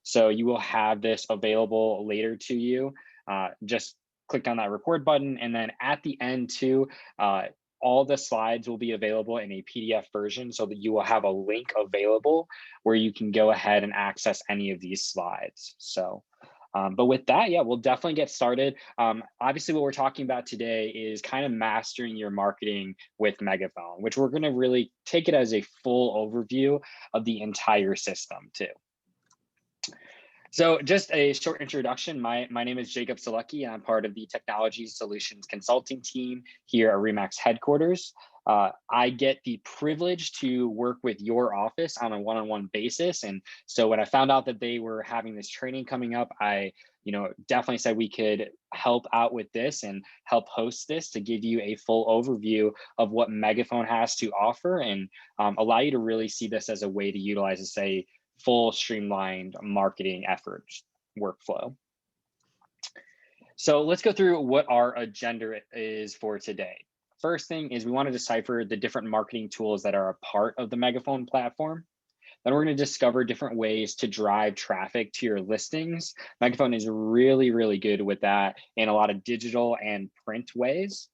So you will have this available later to you. Just click on that record button. And then at the end too, uh, all the slides will be available in a PDF version so that you will have a link available where you can go ahead and access any of these slides. So, but with that, yeah, we'll definitely get started. Obviously, what we're talking about today is kind of mastering your marketing with Megaphone, which we're going to really take it as a full overview of the entire system too. So just a short introduction. My name is Jacob Selecki, and I'm part of the Technology Solutions Consulting team here at Remax headquarters. I get the privilege to work with your office on a one-on-one basis. And so when I found out that they were having this training coming up, I definitely said we could help out with this and help host this to give you a full overview of what Megaphone has to offer and allow you to really see this as a way to utilize, say, full streamlined marketing efforts workflow. So let's go through what our agenda is for today. First thing is we want to decipher the different marketing tools that are a part of the Megaphone platform. Then we're going to discover different ways to drive traffic to your listings. Megaphone is really, really good with that in a lot of digital and print ways.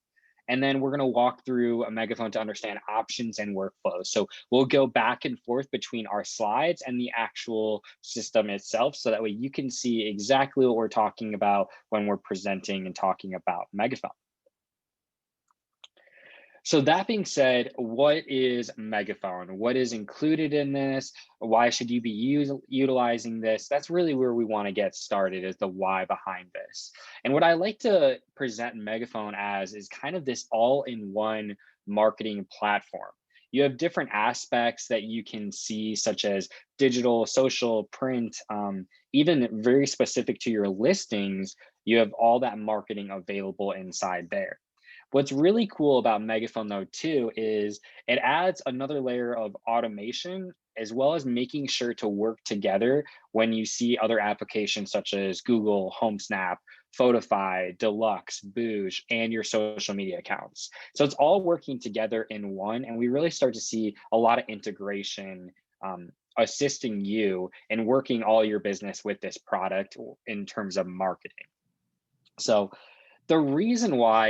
And then we're going to walk through a Megaphone to understand options and workflows. So we'll go back and forth between our slides and the actual system itself. So that way you can see exactly what we're talking about when we're presenting and talking about Megaphone. So that being said, what is Megaphone? What is included in this? Why should you be utilizing this? That's really where we want to get started, is the why behind this. And what I like to present Megaphone as is kind of this all-in-one marketing platform. You have different aspects that you can see, such as digital, social, print, even very specific to your listings. You have all that marketing available inside there. What's really cool about Megaphone though too is it adds another layer of automation as well as making sure to work together when you see other applications such as Google, HomeSnap, Photify, Deluxe, Booge, and your social media accounts. So it's all working together in one, and we really start to see a lot of integration assisting you in working all your business with this product in terms of marketing. So the reason why,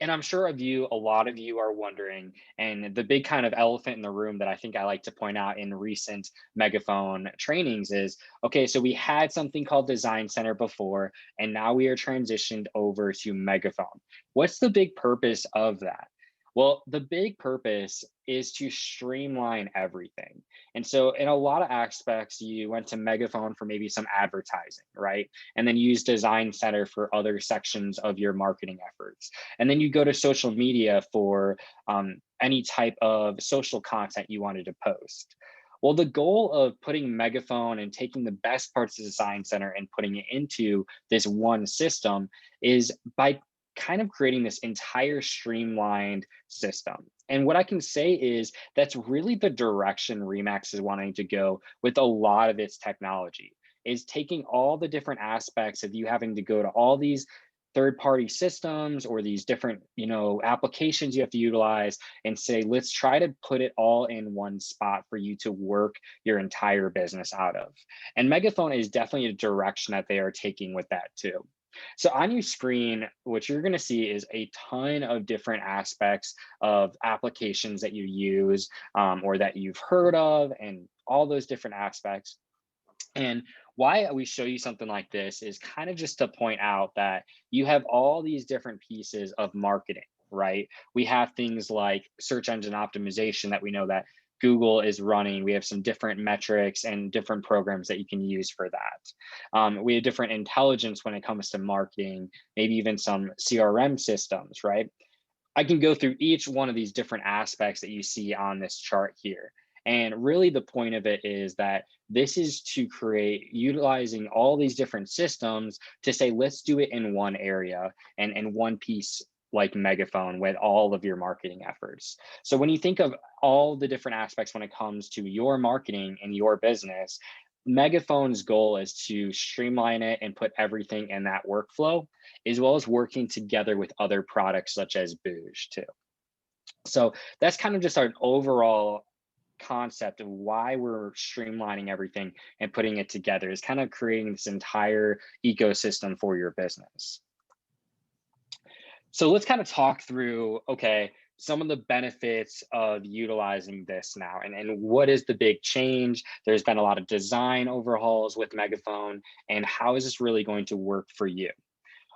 and I'm sure a lot of you are wondering, and the big kind of elephant in the room that I think I like to point out in recent Megaphone trainings is, okay, so we had something called Design Center before, and now we are transitioned over to Megaphone. What's the big purpose of that? Well, the big purpose is to streamline everything. And so in a lot of aspects, you went to Megaphone for maybe some advertising, right? And then you use Design Center for other sections of your marketing efforts. And then you go to social media for any type of social content you wanted to post. Well, the goal of putting Megaphone and taking the best parts of Design Center and putting it into this one system is by kind of creating this entire streamlined system. And what I can say is that's really the direction Remax is wanting to go with a lot of its technology, is taking all the different aspects of you having to go to all these third-party systems or these different, applications you have to utilize and say, let's try to put it all in one spot for you to work your entire business out of. And Megaphone is definitely a direction that they are taking with that too. So on your screen, what you're going to see is a ton of different aspects of applications that you use or that you've heard of, and all those different aspects. And why we show you something like this is kind of just to point out that you have all these different pieces of marketing, right? We have things like search engine optimization that we know that Google is running. We have some different metrics and different programs that you can use for that. We have different intelligence when it comes to marketing, maybe even some CRM systems, right? I can go through each one of these different aspects that you see on this chart here. And really the point of it is that this is to create, utilizing all these different systems to say, let's do it in one area and in one piece, like Megaphone, with all of your marketing efforts. So when you think of all the different aspects when it comes to your marketing and your business, Megaphone's goal is to streamline it and put everything in that workflow, as well as working together with other products such as Booge too. So that's kind of just our overall concept of why we're streamlining everything and putting it together, is kind of creating this entire ecosystem for your business. So let's kind of talk through, okay, some of the benefits of utilizing this now, and what is the big change? There's been a lot of design overhauls with Megaphone, and how is this really going to work for you?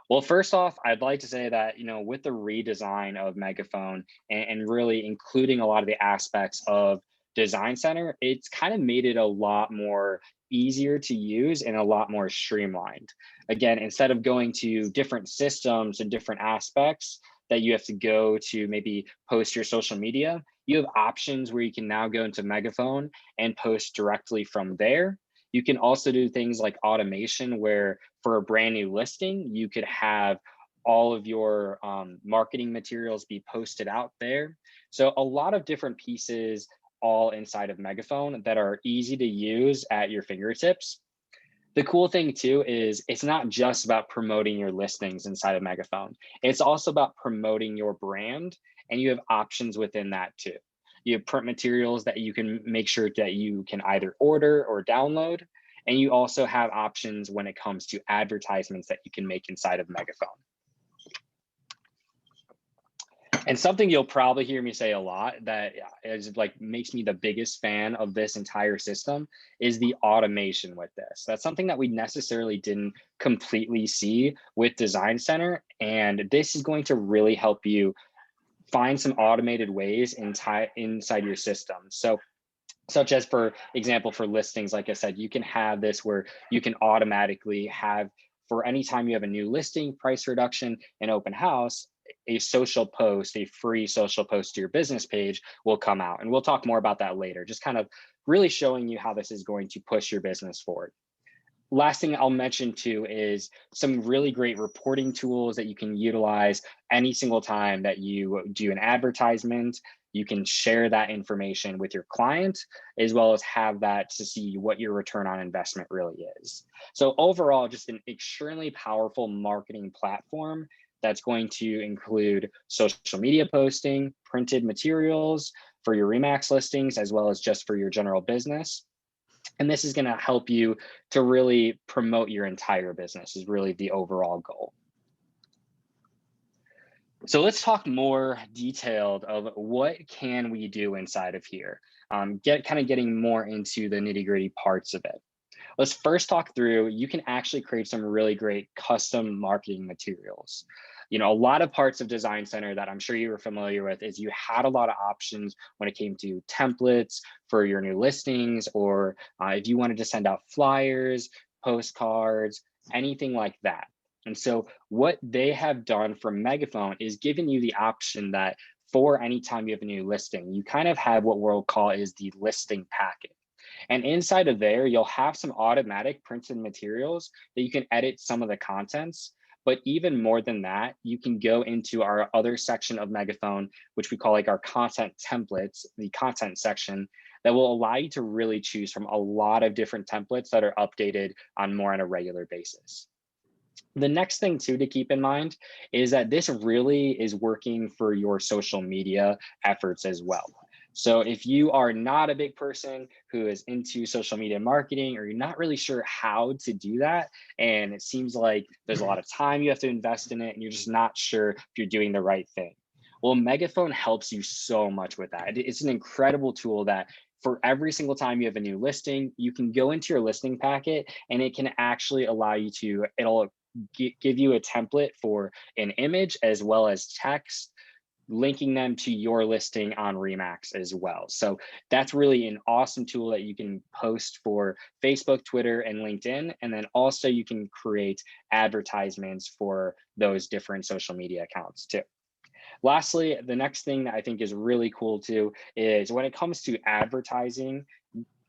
Well, first off, I'd like to say that, with the redesign of Megaphone and really including a lot of the aspects of Design Center, it's kind of made it a lot more easier to use and a lot more streamlined. Again, instead of going to different systems and different aspects that you have to go to maybe post your social media, you have options where you can now go into Megaphone and post directly from there. You can also do things like automation, where for a brand new listing, you could have all of your marketing materials be posted out there. So a lot of different pieces all inside of Megaphone that are easy to use at your fingertips. The cool thing too is it's not just about promoting your listings inside of Megaphone. It's also about promoting your brand, and you have options within that too. You have print materials that you can make sure that you can either order or download. And you also have options when it comes to advertisements that you can make inside of Megaphone. And something you'll probably hear me say a lot that is like makes me the biggest fan of this entire system is the automation with this. That's something that we necessarily didn't completely see with Design Center. And this is going to really help you find some automated ways inside your system. So, such as, for example, for listings, like I said, you can have this where you can automatically have, for any time you have a new listing, price reduction, and open house, a social post, a free social post to your business page will come out. And we'll talk more about that later, just kind of really showing you how this is going to push your business forward. Last thing I'll mention too is some really great reporting tools that you can utilize any single time that you do an advertisement. You can share that information with your client, as well as have that to see what your return on investment really is. So overall, just an extremely powerful marketing platform that's going to include social media posting, printed materials for your Remax listings, as well as just for your general business. And this is going to help you to really promote your entire business, is really the overall goal. So let's talk more detailed of what can we do inside of here. Getting more into the nitty gritty parts of it. Let's first talk through, you can actually create some really great custom marketing materials. A lot of parts of Design Center that I'm sure you were familiar with is you had a lot of options when it came to templates for your new listings, or if you wanted to send out flyers, postcards, anything like that. And so what they have done for Megaphone is given you the option that for any time you have a new listing, you kind of have what we'll call is the listing packet. And inside of there, you'll have some automatic printed materials that you can edit some of the contents. But even more than that, you can go into our other section of Megaphone, which we call like our content templates, the content section, that will allow you to really choose from a lot of different templates that are updated on a regular basis. The next thing too to keep in mind is that this really is working for your social media efforts as well. So if you are not a big person who is into social media marketing, or you're not really sure how to do that, and it seems like there's a lot of time you have to invest in it, and you're just not sure if you're doing the right thing. Well, Megaphone helps you so much with that. It's an incredible tool that for every single time you have a new listing, you can go into your listing packet, and it can actually allow you to, it'll give you a template for an image as well as text, linking them to your listing on Remax as well. So that's really an awesome tool that you can post for Facebook, Twitter, and LinkedIn. And then also you can create advertisements for those different social media accounts too. Lastly, the next thing that I think is really cool too is when it comes to advertising,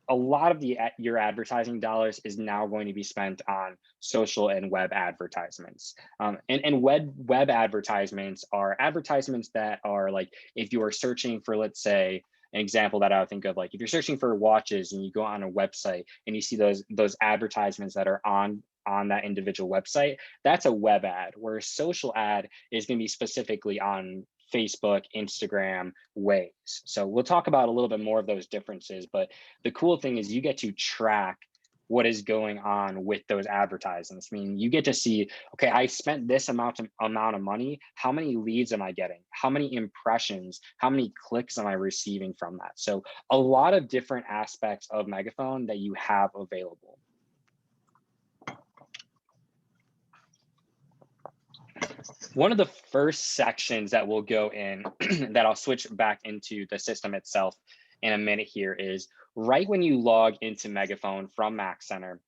a lot of your advertising dollars is now going to be spent on social and web advertisements. And web advertisements are advertisements that are like, if you are searching for, let's say, an example that I would think of, like if you're searching for watches and you go on a website and you see those advertisements that are on that individual website, that's a web ad, where a social ad is going to be specifically on Facebook, Instagram ways. So we'll talk about a little bit more of those differences, but the cool thing is you get to track what is going on with those advertisements. I mean, you get to see, okay, I spent this amount of money. How many leads am I getting? How many impressions? How many clicks am I receiving from that? So a lot of different aspects of Megaphone that you have available. One of the first sections that we'll go in that I'll switch back into the system itself in a minute here is right when you log into Megaphone from Mac Center,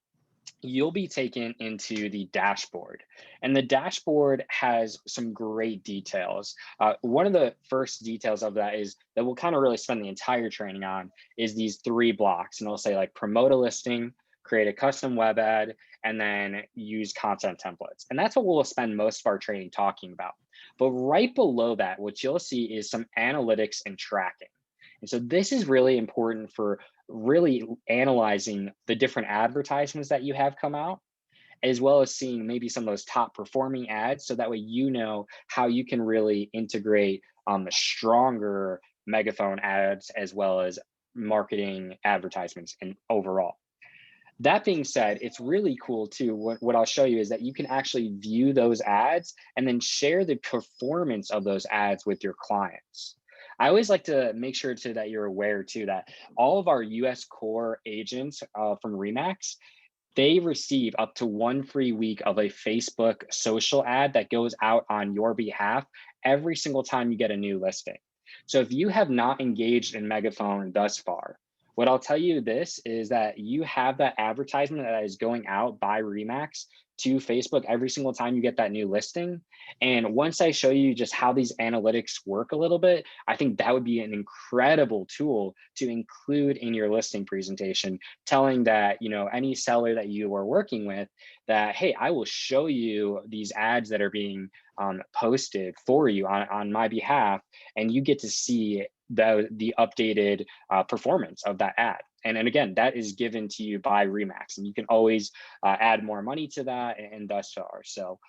you'll be taken into the dashboard. And the dashboard has some great details. One of the first details of that is that we'll kind of really spend the entire training on is these 3 blocks. And it'll say like promote a listing, create a custom web ad, and then use content templates. And that's what we'll spend most of our training talking about. But right below that, what you'll see is some analytics and tracking. And so this is really important for really analyzing the different advertisements that you have come out, as well as seeing maybe some of those top performing ads. So that way, you know how you can really integrate stronger Megaphone ads, as well as marketing advertisements and overall. That being said, it's really cool too. What I'll show you is that you can actually view those ads and then share the performance of those ads with your clients. I always like to make sure too that you're aware too that all of our US core agents from Remax, they receive up to 1 free week of a Facebook social ad that goes out on your behalf every single time you get a new listing. So if you have not engaged in Megaphone thus far, what I'll tell you this is that you have that advertisement that is going out by Remax to Facebook every single time you get that new listing. And once I show you just how these analytics work a little bit, I think that would be an incredible tool to include in your listing presentation, telling that, you know, any seller that you are working with that, hey, I will show you these ads that are being posted for you on my behalf, and you get to see the updated performance of that ad. And again, that is given to you by Remax, and you can always add more money to that and thus far. So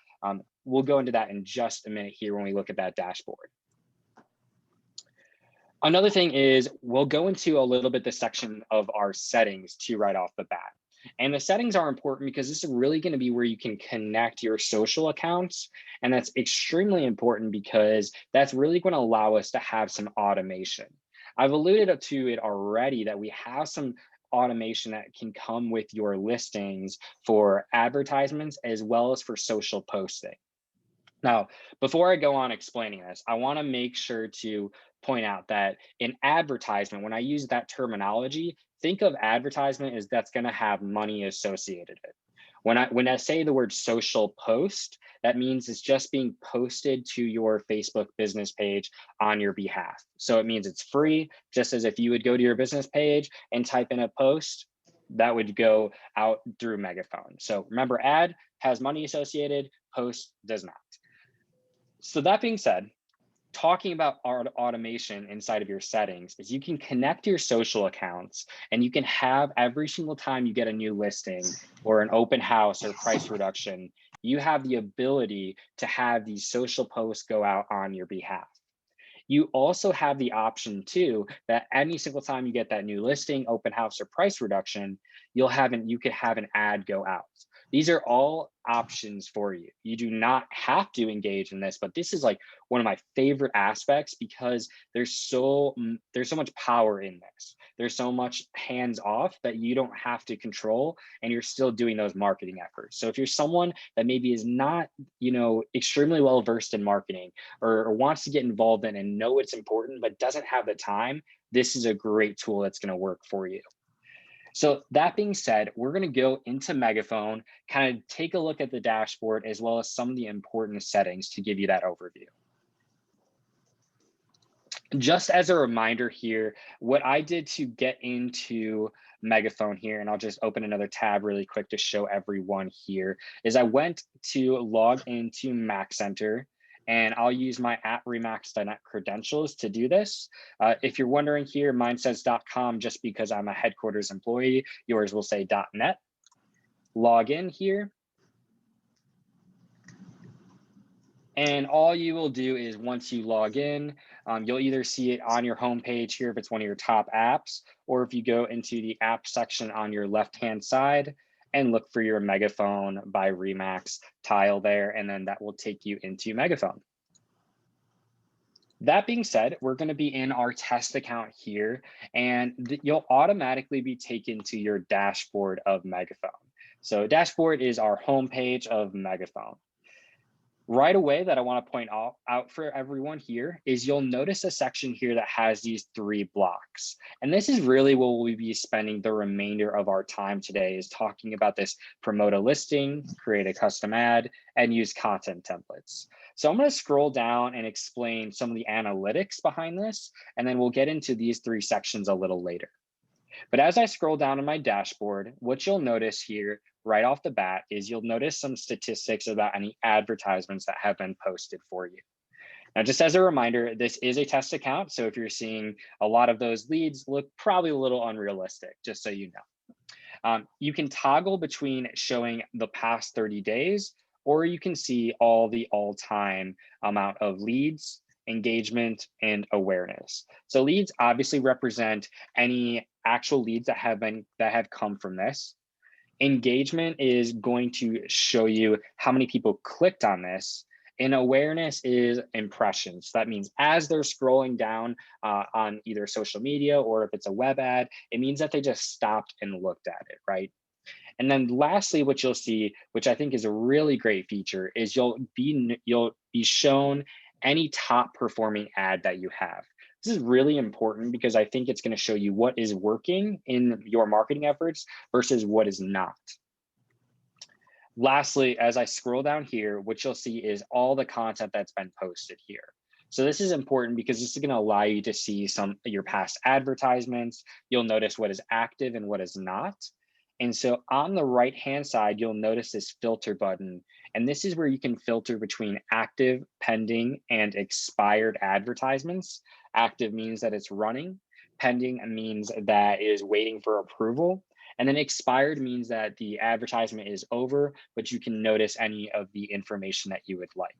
we'll go into that in just a minute here when we look at that dashboard. Another thing is we'll go into a little bit the section of our settings too right off the bat. And the settings are important because this is really going to be where you can connect your social accounts. And that's extremely important because that's really going to allow us to have some automation. I've alluded to it already that we have some automation that can come with your listings for advertisements as well as for social posting. Now, before I go on explaining this, I want to make sure to point out that in advertisement, when I use that terminology, think of advertisement as that's going to have money associated with it. When I say the word social post, that means it's just being posted to your Facebook business page on your behalf. So it means it's free, just as if you would go to your business page and type in a post, that would go out through Megaphone. So remember, ad has money associated, post does not. So that being said, talking about automation inside of your settings is you can connect your social accounts, and you can have every single time you get a new listing or an open house or price reduction, you have the ability to have these social posts go out on your behalf. You also have the option too that any single time you get that new listing, open house, or price reduction, you could have an ad go out. These are all options for you. You do not have to engage in this, but this is like one of my favorite aspects because there's so much power in this. There's so much hands off that you don't have to control, and you're still doing those marketing efforts. So if you're someone that maybe is not, extremely well versed in marketing or wants to get involved in and know it's important, but doesn't have the time, this is a great tool that's going to work for you. So that being said, we're going to go into Megaphone, kind of take a look at the dashboard as well as some of the important settings to give you that overview. Just as a reminder here, what I did to get into Megaphone here, and I'll just open another tab really quick to show everyone here, is I went to log into Mac Center, and I'll use my @remax.net credentials to do this. If you're wondering here, mine says .com just because I'm a headquarters employee. Yours will say .net. Log in here. And all you will do is once you log in, you'll either see it on your homepage here if it's one of your top apps, or if you go into the app section on your left-hand side and look for your Megaphone by Remax tile there, and then that will take you into Megaphone. That being said, we're going to be in our test account here, and you'll automatically be taken to your dashboard of Megaphone. So dashboard is our homepage of Megaphone. Right away that I want to point out for everyone here is you'll notice a section here that has these 3 blocks. And this is really what we'll be spending the remainder of our time today, is talking about this: promote a listing, create a custom ad, and use content templates. So I'm going to scroll down and explain some of the analytics behind this, and then we'll get into these 3 sections a little later. But as I scroll down on my dashboard, what you'll notice here right off the bat is you'll notice some statistics about any advertisements that have been posted for you. Now, just as a reminder, this is a test account. So if you're seeing a lot of those leads look probably a little unrealistic, just so you know. You can toggle between showing the past 30 days, or you can see all the all-time amount of leads, engagement, and awareness. So leads obviously represent any actual leads that have come from this. Engagement is going to show you how many people clicked on this, and awareness is impressions. That means as they're scrolling down on either social media, or if it's a web ad, it means that they just stopped and looked at it, right? And then lastly, what you'll see, which I think is a really great feature, is you'll be shown any top performing ad that you have. This is really important because I think it's going to show you what is working in your marketing efforts versus what is not. Lastly, as I scroll down here, what you'll see is all the content that's been posted here. So this is important because this is going to allow you to see some of your past advertisements. You'll notice what is active and what is not. And so on the right-hand side, you'll notice this filter button. And this is where you can filter between active, pending, and expired advertisements. Active means that it's running. Pending means that it is waiting for approval. And then expired means that the advertisement is over, but you can notice any of the information that you would like.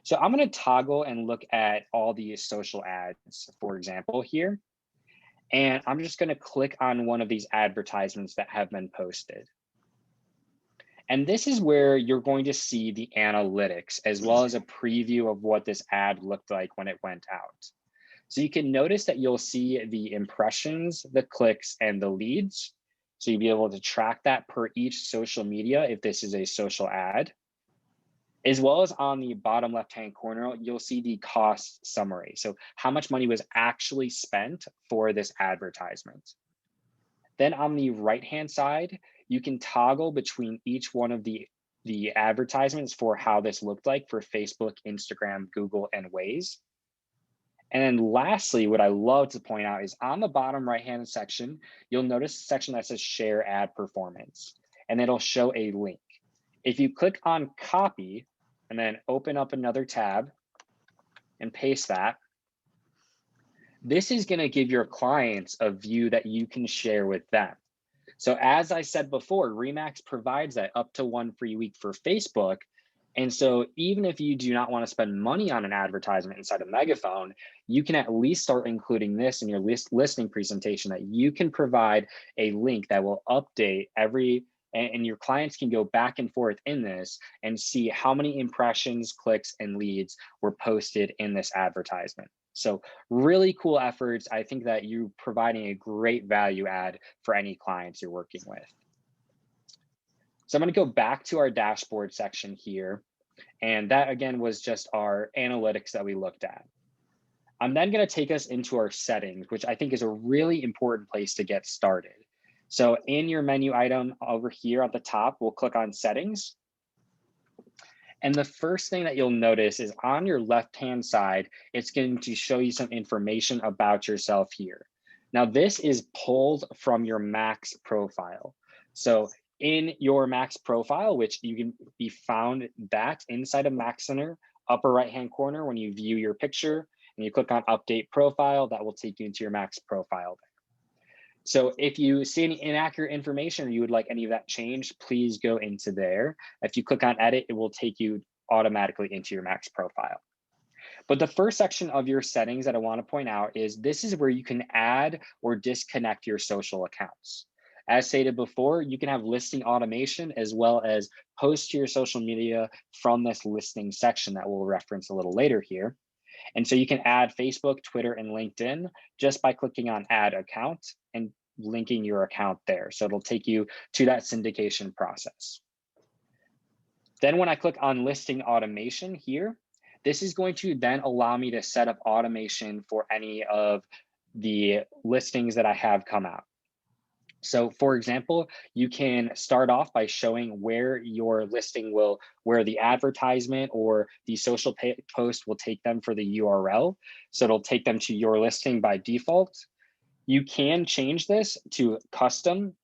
So I'm going to toggle and look at all these social ads, for example, here. And I'm just going to click on one of these advertisements that have been posted. And this is where you're going to see the analytics, as well as a preview of what this ad looked like when it went out. So you can notice that you'll see the impressions, the clicks, and the leads. So you'll be able to track that per each social media if this is a social ad. As well as on the bottom left-hand corner, you'll see the cost summary. So how much money was actually spent for this advertisement. Then on the right-hand side, you can toggle between each one of the advertisements for how this looked like for Facebook, Instagram, Google, and Waze. And then lastly, what I love to point out is on the bottom right-hand section, you'll notice a section that says share ad performance, and it'll show a link. If you click on copy and then open up another tab and paste that, this is going to give your clients a view that you can share with them. So as I said before, Remax provides that up to 1 free week for Facebook. And so even if you do not want to spend money on an advertisement inside of Megaphone, you can at least start including this in your listing presentation, that you can provide a link that will update and your clients can go back and forth in this and see how many impressions, clicks, and leads were posted in this advertisement. So really cool efforts. I think that you're providing a great value add for any clients you're working with. So I'm going to go back to our dashboard section here. And that again was just our analytics that we looked at. I'm then going to take us into our settings, which I think is a really important place to get started. So in your menu item over here at the top, we'll click on settings. And the first thing that you'll notice is on your left-hand side, it's going to show you some information about yourself here. Now, this is pulled from your Max profile. So in your Max profile, which you can be found that inside of Max Center, upper right-hand corner, when you view your picture and you click on update profile, that will take you into your Max profile there. So if you see any inaccurate information or you would like any of that changed, please go into there. If you click on edit, it will take you automatically into your Max profile. But the first section of your settings that I want to point out is this is where you can add or disconnect your social accounts. As stated before, you can have listing automation as well as post to your social media from this listing section that we'll reference a little later here. And so you can add Facebook, Twitter, and LinkedIn just by clicking on add account and linking your account there. So it'll take you to that syndication process. Then when I click on listing automation here, this is going to then allow me to set up automation for any of the listings that I have come out. So for example, you can start off by showing where your listing will, where the advertisement or the social post will take them for the URL. So it'll take them to your listing by default. You can change this to a custom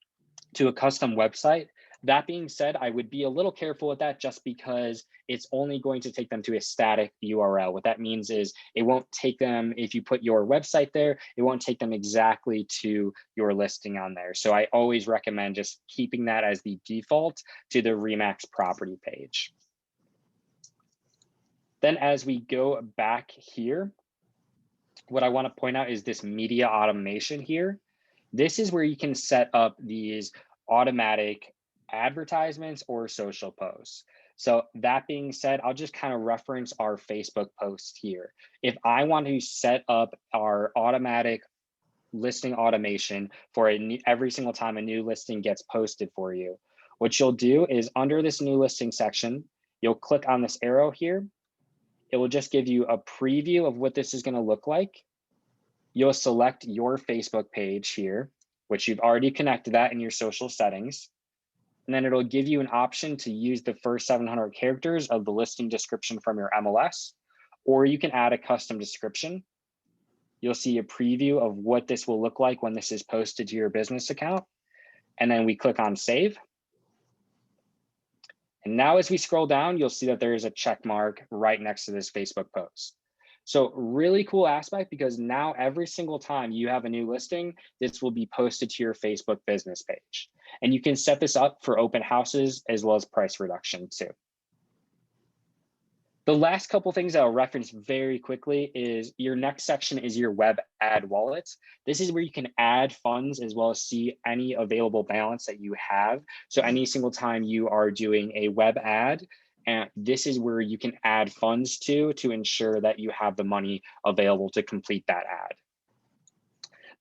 website. That being said, I would be a little careful with that just because it's only going to take them to a static URL. What that means is it won't take them, if you put your website there, it won't take them exactly to your listing on there. So I always recommend just keeping that as the default to the Remax property page. Then as we go back here, what I want to point out is this media automation here. This is where you can set up these automatic advertisements or social posts. So that being said, I'll just kind of reference our Facebook post here. If I want to set up our automatic listing automation for every single time a new listing gets posted for you, what you'll do is under this new listing section, you'll click on this arrow here. It will just give you a preview of what this is going to look like. You'll select your Facebook page here, which you've already connected that in your social settings. And then it'll give you an option to use the first 700 characters of the listing description from your MLS, or you can add a custom description. You'll see a preview of what this will look like when this is posted to your business account. And then we click on save. And now as we scroll down, you'll see that there is a check mark right next to this Facebook post. So really cool aspect, because now every single time you have a new listing, this will be posted to your Facebook business page. And you can set this up for open houses as well as price reduction too. The last couple things I'll reference very quickly is your next section is your web ad wallet. This is where you can add funds as well as see any available balance that you have. So any single time you are doing a web ad, and this is where you can add funds to ensure that you have the money available to complete that ad.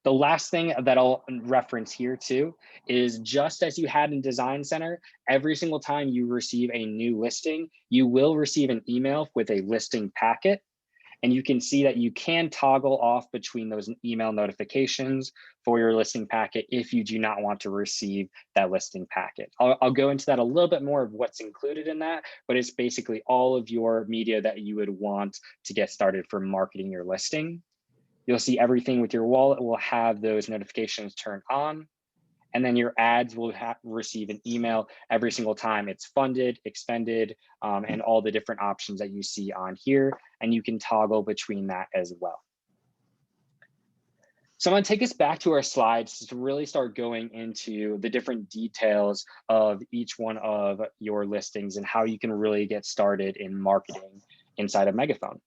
The last thing that I'll reference here too is just as you had in Design Center, every single time you receive a new listing, you will receive an email with a listing packet. And you can see that you can toggle off between those email notifications for your listing packet if you do not want to receive that listing packet. I'll go into that a little bit more of what's included in that, but it's basically all of your media that you would want to get started for marketing your listing. You'll see everything with your wallet will have those notifications turned on. And then your ads will receive an email every single time it's funded, expended, and all the different options that you see on here. And you can toggle between that as well. So I'm going to take us back to our slides to really start going into the different details of each one of your listings and how you can really get started in marketing inside of Megaphone.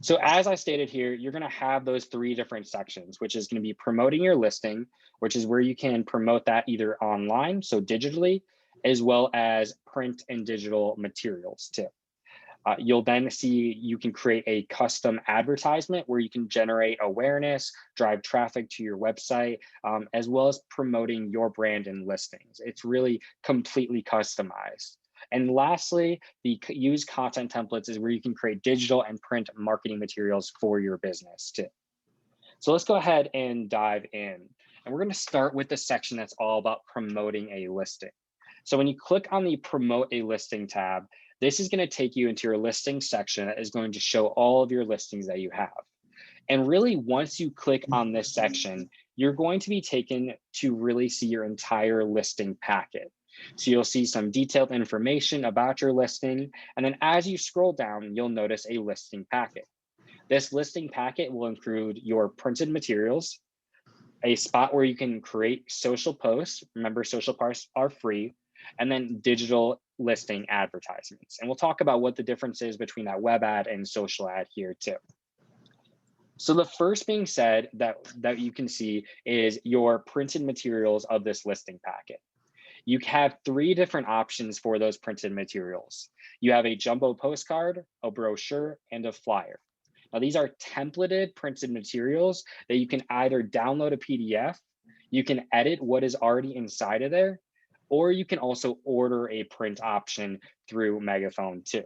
So as I stated here, you're going to have those three different sections, which is going to be promoting your listing, which is where you can promote that either online, so digitally, as well as print and digital materials too. You'll then see you can create a custom advertisement where you can generate awareness, drive traffic to your website, as well as promoting your brand and listings. It's really completely customized. And lastly, the use content templates is where you can create digital and print marketing materials for your business too. So let's go ahead and dive in. And we're going to start with the section that's all about promoting a listing. So when you click on the Promote a Listing tab, this is going to take you into your listing section that is going to show all of your listings that you have. And really, once you click on this section, you're going to be taken to really see your entire listing packet. So you'll see some detailed information about your listing. And then as you scroll down, you'll notice a listing packet. This listing packet will include your printed materials, a spot where you can create social posts. Remember, social posts are free, and then digital listing advertisements. And we'll talk about what the difference is between that web ad and social ad here too. So the first being said that you can see is your printed materials of this listing packet. You have three different options for those printed materials. You have a jumbo postcard, a brochure, and a flyer. Now, these are templated printed materials that you can either download a PDF, you can edit what is already inside of there, or you can also order a print option through Megaphone too.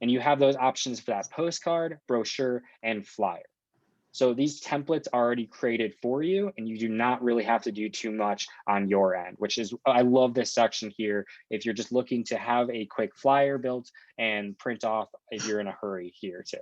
And you have those options for that postcard, brochure, and flyer. So these templates are already created for you, and you do not really have to do too much on your end, which is, I love this section here. If you're just looking to have a quick flyer built and print off if you're in a hurry here too.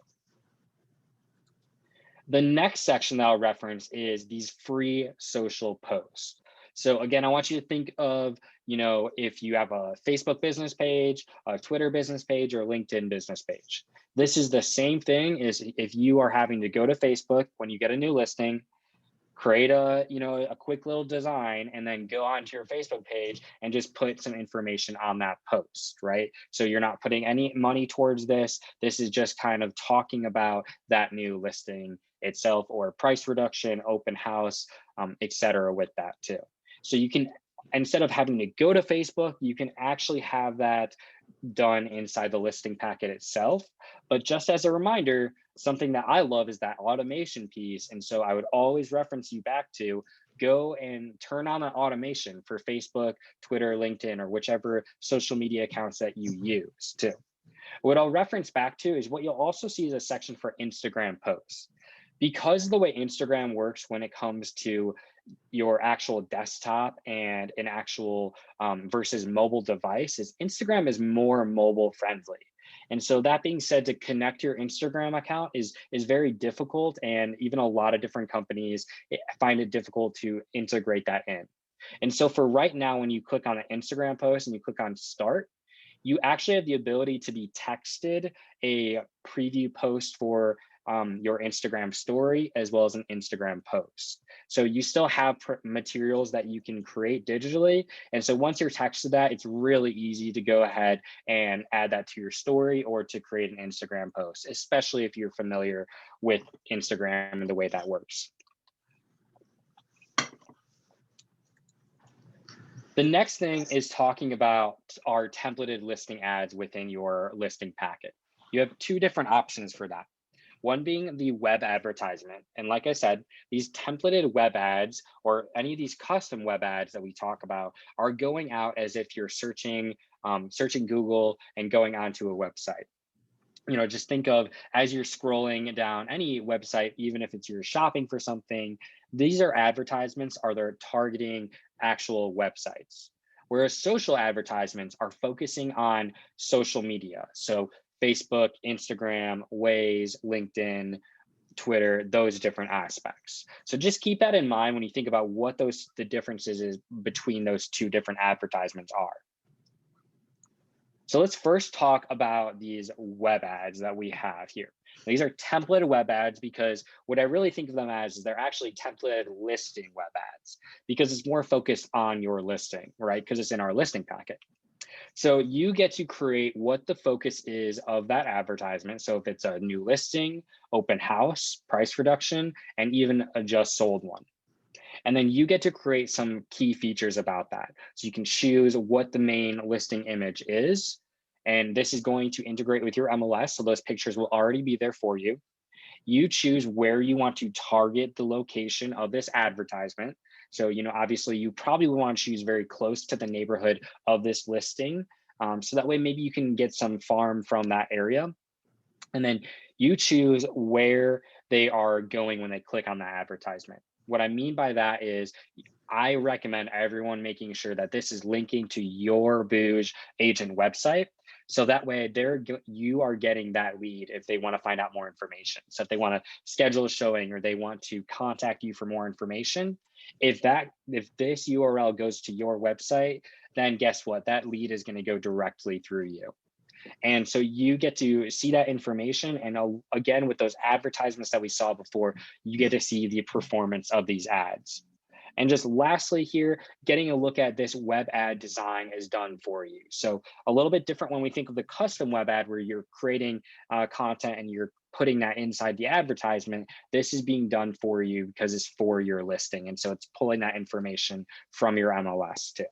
The next section that I'll reference is these free social posts. So again, I want you to think of, if you have a Facebook business page, a Twitter business page, or a LinkedIn business page. This is the same thing as if you are having to go to Facebook when you get a new listing, create a quick little design, and then go onto your Facebook page and just put some information on that post, right? So you're not putting any money towards this. This is just kind of talking about that new listing itself, or price reduction, open house, et cetera, with that too. So you can, instead of having to go to Facebook, you can actually have that done inside the listing packet itself. But just as a reminder, something that I love is that automation piece. And so I would always reference you back to go and turn on an automation for Facebook, Twitter, LinkedIn, or whichever social media accounts that you use too. What I'll reference back to is what you'll also see is a section for Instagram posts. Because the way Instagram works when it comes to your actual desktop and an actual versus mobile device is Instagram is more mobile friendly. And so that being said, to connect your Instagram account is very difficult. And even a lot of different companies find it difficult to integrate that in. And so for right now, when you click on an Instagram post and you click on start, you actually have the ability to be texted a preview post for your Instagram story as well as an Instagram post. So you still have materials that you can create digitally. And so once you're texted that, it's really easy to go ahead and add that to your story or to create an Instagram post, especially if you're familiar with Instagram and the way that works. The next thing is talking about our templated listing ads within your listing packet. You have two different options for that. One being the web advertisement. And like I said, these templated web ads or any of these custom web ads that we talk about are going out as if you're searching Google and going onto a website. Just think of as you're scrolling down any website, even if it's you're shopping for something, these are advertisements, they're targeting actual websites. Whereas social advertisements are focusing on social media. So Facebook, Instagram, Waze, LinkedIn, Twitter, those different aspects. So just keep that in mind when you think about what the differences is between those two different advertisements are. So let's first talk about these web ads that we have here. These are templated web ads because what I really think of them as is they're actually templated listing web ads because it's more focused on your listing, right? Because it's in our listing packet. So you get to create what the focus is of that advertisement. So if it's a new listing, open house, price reduction, and even a just sold one. And then you get to create some key features about that. So you can choose what the main listing image is. And this is going to integrate with your MLS. So those pictures will already be there for you. You choose where you want to target the location of this advertisement. So, obviously you probably want to choose very close to the neighborhood of this listing. So that way, maybe you can get some farm from that area. And then you choose where they are going when they click on that advertisement. What I mean by that is I recommend everyone making sure that this is linking to your Booge agent website. So that way you are getting that lead if they want to find out more information. So if they want to schedule a showing or they want to contact you for more information, if this URL goes to your website, then guess what? That lead is going to go directly through you. And so you get to see that information. And again, with those advertisements that we saw before, you get to see the performance of these ads. And just lastly here, getting a look at this web ad design is done for you. So a little bit different when we think of the custom web ad where you're creating content and you're putting that inside the advertisement. This is being done for you because it's for your listing. And so it's pulling that information from your MLS too.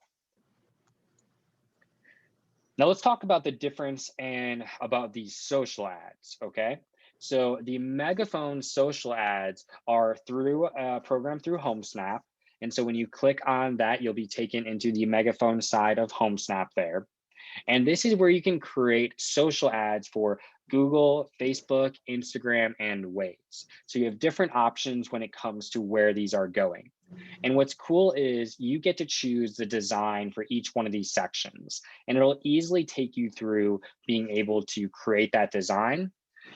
Now let's talk about the difference and about these social ads, okay? So the Megaphone social ads are through a program through HomeSnap. And so when you click on that, you'll be taken into the Megaphone side of HomeSnap there. And this is where you can create social ads for Google, Facebook, Instagram, and Waze. So you have different options when it comes to where these are going. And what's cool is you get to choose the design for each one of these sections, and it'll easily take you through being able to create that design.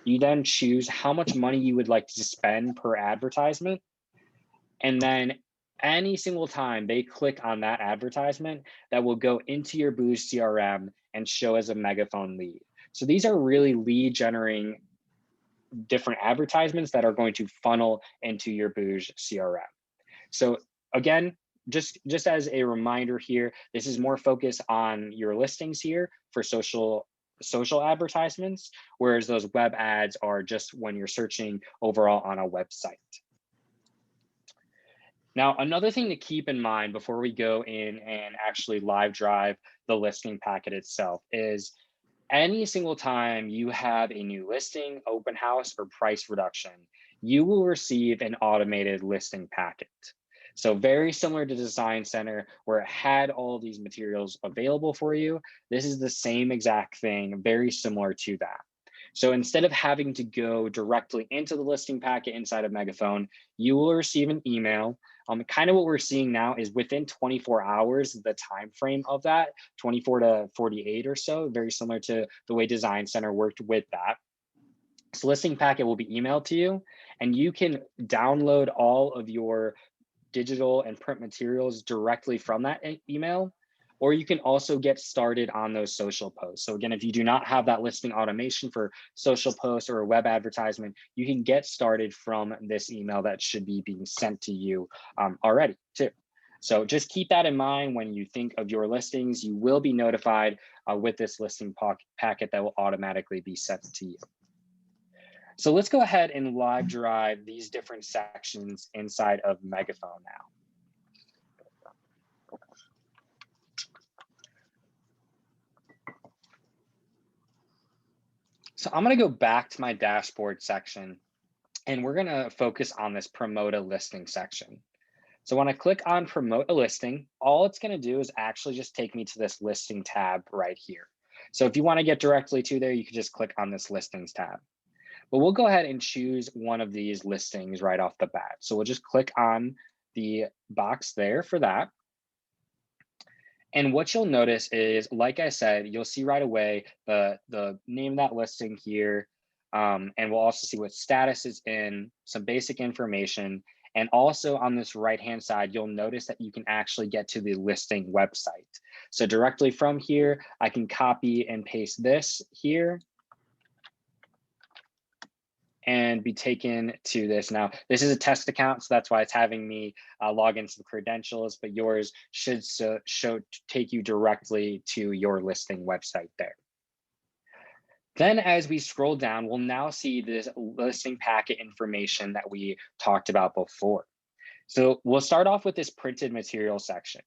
You then choose how much money you would like to spend per advertisement. And then any single time they click on that advertisement, that will go into your Boost CRM and show as a Megaphone lead. So these are really lead generating different advertisements that are going to funnel into your Boost CRM. So again, just as a reminder here, this is more focused on your listings here for social advertisements, whereas those web ads are just when you're searching overall on a website. Now, another thing to keep in mind before we go in and actually live drive the listing packet itself is any single time you have a new listing, open house, or price reduction, you will receive an automated listing packet. So very similar to Design Center, where it had all of these materials available for you, this is the same exact thing, very similar to that. So instead of having to go directly into the listing packet inside of Megaphone, you will receive an email. Kind of what we're seeing now is within 24 hours, the time frame of that, 24 to 48 or so, very similar to the way Design Center worked with that. So listing packet will be emailed to you, and you can download all of your digital and print materials directly from that email, or you can also get started on those social posts. So again, if you do not have that listing automation for social posts or a web advertisement, you can get started from this email that should be being sent to you already too. So just keep that in mind when you think of your listings. You will be notified with this listing packet that will automatically be sent to you. So let's go ahead and live drive these different sections inside of Megaphone now. So I'm going to go back to my dashboard section, and we're going to focus on this promote a listing section. So when I click on promote a listing, all it's going to do is actually just take me to this listing tab right here. So if you want to get directly to there, you can just click on this listings tab. But we'll go ahead and choose one of these listings right off the bat. So we'll just click on the box there for that. And what you'll notice is, like I said, you'll see right away the name of that listing here. And we'll also see what status is in, some basic information. And also on this right-hand side, you'll notice that you can actually get to the listing website. So directly from here, I can copy and paste this here and be taken to this. Now, this is a test account, so that's why it's having me log into the credentials, but yours should take you directly to your listing website there. Then as we scroll down, we'll now see this listing packet information that we talked about before. So we'll start off with this printed material section.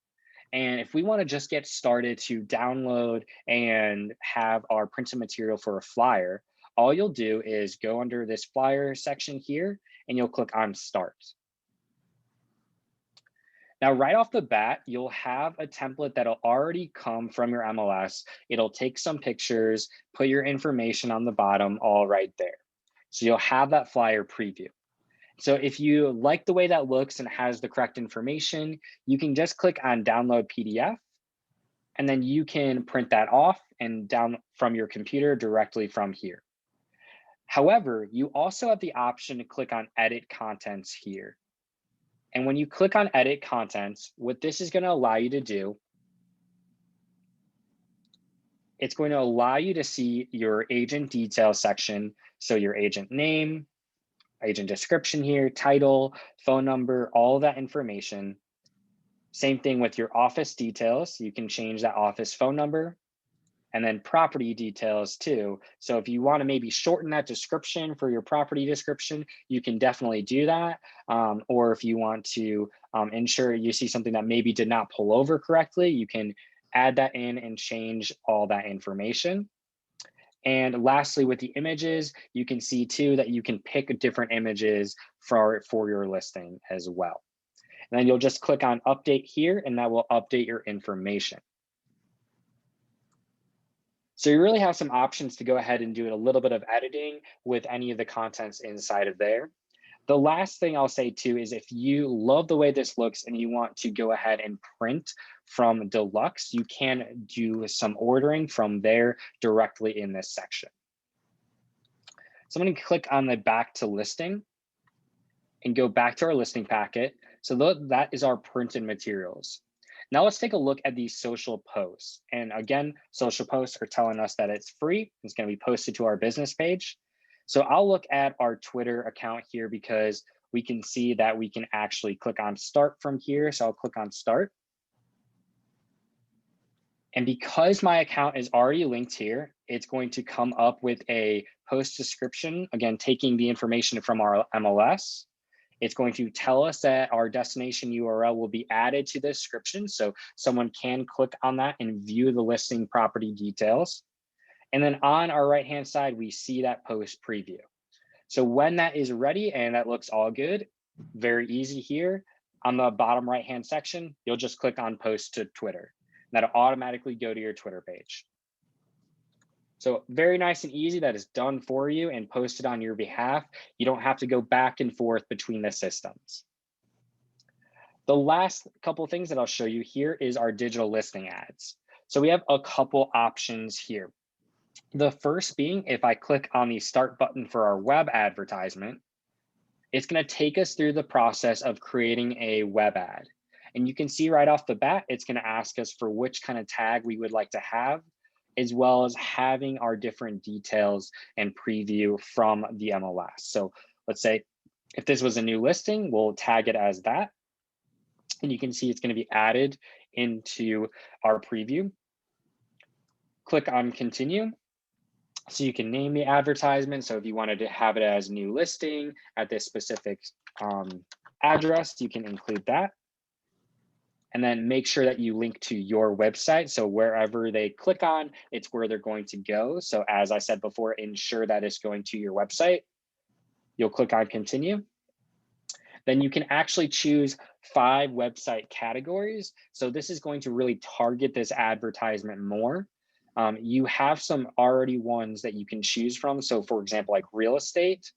And if we want to just get started to download and have our printed material for a flyer, all you'll do is go under this flyer section here, and you'll click on Start. Now, right off the bat, you'll have a template that'll already come from your MLS. It'll take some pictures, put your information on the bottom, all right there. So you'll have that flyer preview. So if you like the way that looks and has the correct information, you can just click on Download PDF, and then you can print that off and down from your computer directly from here. However, you also have the option to click on Edit Contents here. And when you click on Edit Contents, what this is going to allow you to do, it's going to allow you to see your agent details section. So your agent name, agent description here, title, phone number, all of that information. Same thing with your office details. You can change that office phone number, and then property details too. So if you want to maybe shorten that description for your property description, you can definitely do that. Or if you want to ensure you see something that maybe did not pull over correctly, you can add that in and change all that information. And lastly, with the images, you can see too that you can pick different images for your listing as well. And then you'll just click on update here and that will update your information. So you really have some options to go ahead and do a little bit of editing with any of the contents inside of there. The last thing I'll say too is if you love the way this looks and you want to go ahead and print from Deluxe, you can do some ordering from there directly in this section. So I'm going to click on the back to listing and go back to our listing packet. So that is our printed materials. Now let's take a look at these social posts. And again, social posts are telling us that it's free. It's going to be posted to our business page. So I'll look at our Twitter account here because we can see that we can actually click on start from here. So I'll click on start. And because my account is already linked here, it's going to come up with a post description, again, taking the information from our MLS. It's going to tell us that our destination URL will be added to the description. So someone can click on that and view the listing property details. And then on our right-hand side, we see that post preview. So when that is ready and that looks all good, very easy here. On the bottom right-hand section, you'll just click on post to Twitter. That'll automatically go to your Twitter page. So very nice and easy. That is done for you and posted on your behalf. You don't have to go back and forth between the systems. The last couple of things that I'll show you here is our digital listing ads. So we have a couple options here. The first being, if I click on the start button for our web advertisement, it's going to take us through the process of creating a web ad. And you can see right off the bat, it's going to ask us for which kind of tag we would like to have, as well as having our different details and preview from the MLS. So let's say if this was a new listing, we'll tag it as that. And you can see it's going to be added into our preview. Click on continue. So you can name the advertisement. So if you wanted to have it as new listing at this specific address, you can include that. And then make sure that you link to your website. So wherever they click on, it's where they're going to go. So as I said before, ensure that it's going to your website. You'll click on continue. Then you can actually choose 5 website categories. So this is going to really target this advertisement more. You have some already ones that you can choose from. So for example, like real estate,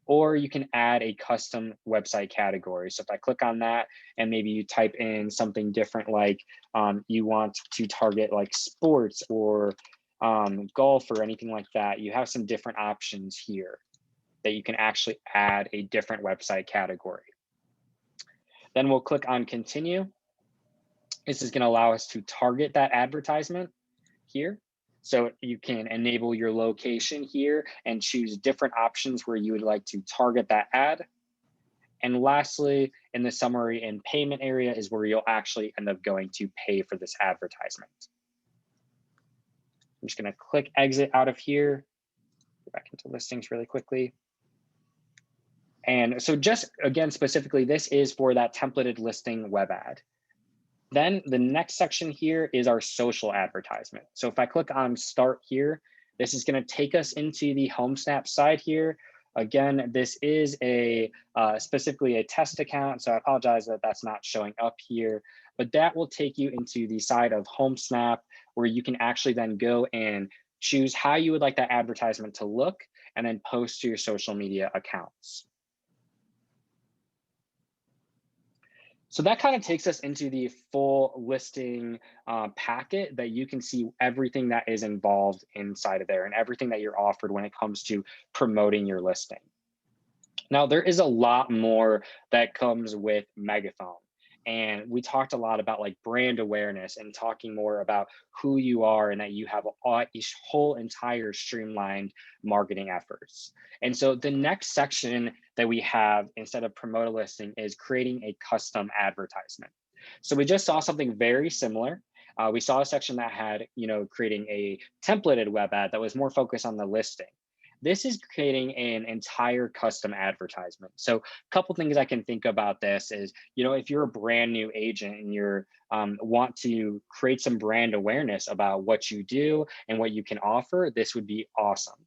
or you can add a custom website category. So if I click on that and maybe you type in something different, like you want to target like sports or golf or anything like that, you have some different options here that you can actually add a different website category. Then we'll click on continue. This is going to allow us to target that advertisement here. So you can enable your location here and choose different options where you would like to target that ad. And lastly, in the summary and payment area is where you'll actually end up going to pay for this advertisement. I'm just going to click exit out of here, go back into listings really quickly. And so just again, specifically, this is for that templated listing web ad. Then the next section here is our social advertisement. So if I click on start here, this is going to take us into the HomeSnap side here. Again, this is a specifically a test account, so I apologize that that's not showing up here, but that will take you into the side of HomeSnap where you can actually then go and choose how you would like that advertisement to look and then post to your social media accounts. So that kind of takes us into the full listing packet that you can see everything that is involved inside of there and everything that you're offered when it comes to promoting your listing. Now, there is a lot more that comes with Megaphone. And we talked a lot about like brand awareness and talking more about who you are and that you have a whole entire streamlined marketing efforts. And so the next section that we have instead of promote a listing is creating a custom advertisement. So we just saw something very similar. We saw a section that had, creating a templated web ad that was more focused on the listing. This is creating an entire custom advertisement. So a couple things I can think about this is, if you're a brand new agent and you're want to create some brand awareness about what you do and what you can offer, this would be awesome.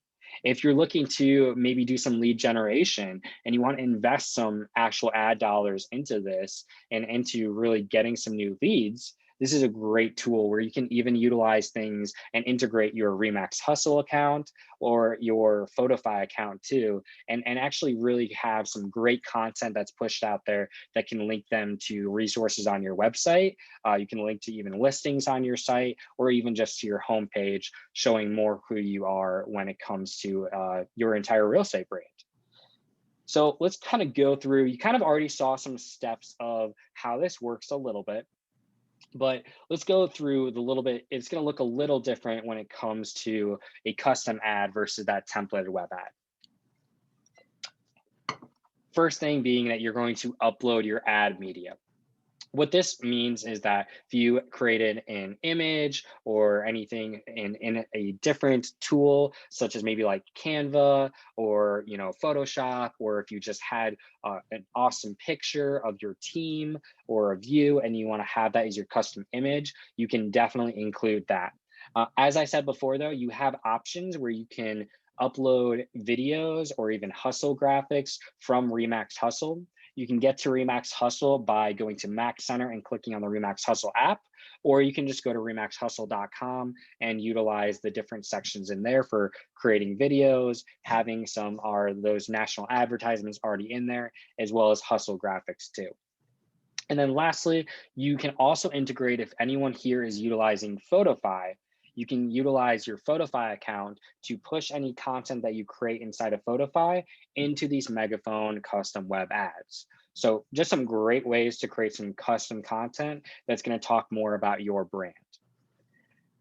If you're looking to maybe do some lead generation and you want to invest some actual ad dollars into this and into really getting some new leads, this is a great tool where you can even utilize things and integrate your Remax Hustle account or your Photofy account too, and actually really have some great content that's pushed out there that can link them to resources on your website. You can link to even listings on your site or even just to your homepage, showing more who you are when it comes to your entire real estate brand. So let's kind of go through, you kind of already saw some steps of how this works a little bit. But let's go through the little bit. It's going to look a little different when it comes to a custom ad versus that templated web ad. First thing being that you're going to upload your ad media. What this means is that if you created an image or anything in a different tool, such as maybe like Canva or Photoshop, or if you just had an awesome picture of your team or of you and you want to have that as your custom image, you can definitely include that. As I said before, though, you have options where you can upload videos or even hustle graphics from Remax Hustle. You can get to Remax Hustle by going to Mac Center and clicking on the Remax Hustle app, or you can just go to remaxhustle.com and utilize the different sections in there for creating videos, having those national advertisements already in there, as well as hustle graphics too. And then lastly, you can also integrate, if anyone here is utilizing Photofy, you can utilize your Photofy account to push any content that you create inside of Photofy into these Megaphone custom web ads. So just some great ways to create some custom content that's going to talk more about your brand.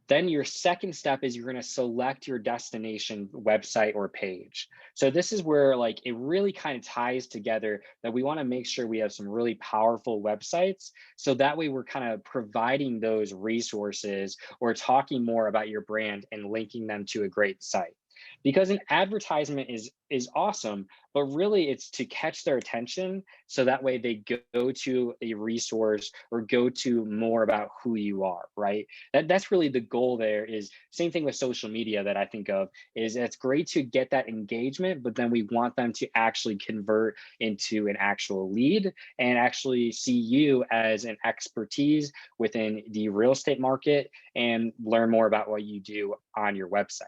Then your second step is you're going to select your destination website or page. So this is where it really kind of ties together that we want to make sure we have some really powerful websites. So that way we're kind of providing those resources or talking more about your brand and linking them to a great site. Because an advertisement is awesome, but really it's to catch their attention so that way they go to a resource or go to more about who you are, right? That's really the goal there. Is same thing with social media that I think of is it's great to get that engagement, but then we want them to actually convert into an actual lead and actually see you as an expertise within the real estate market and learn more about what you do on your website.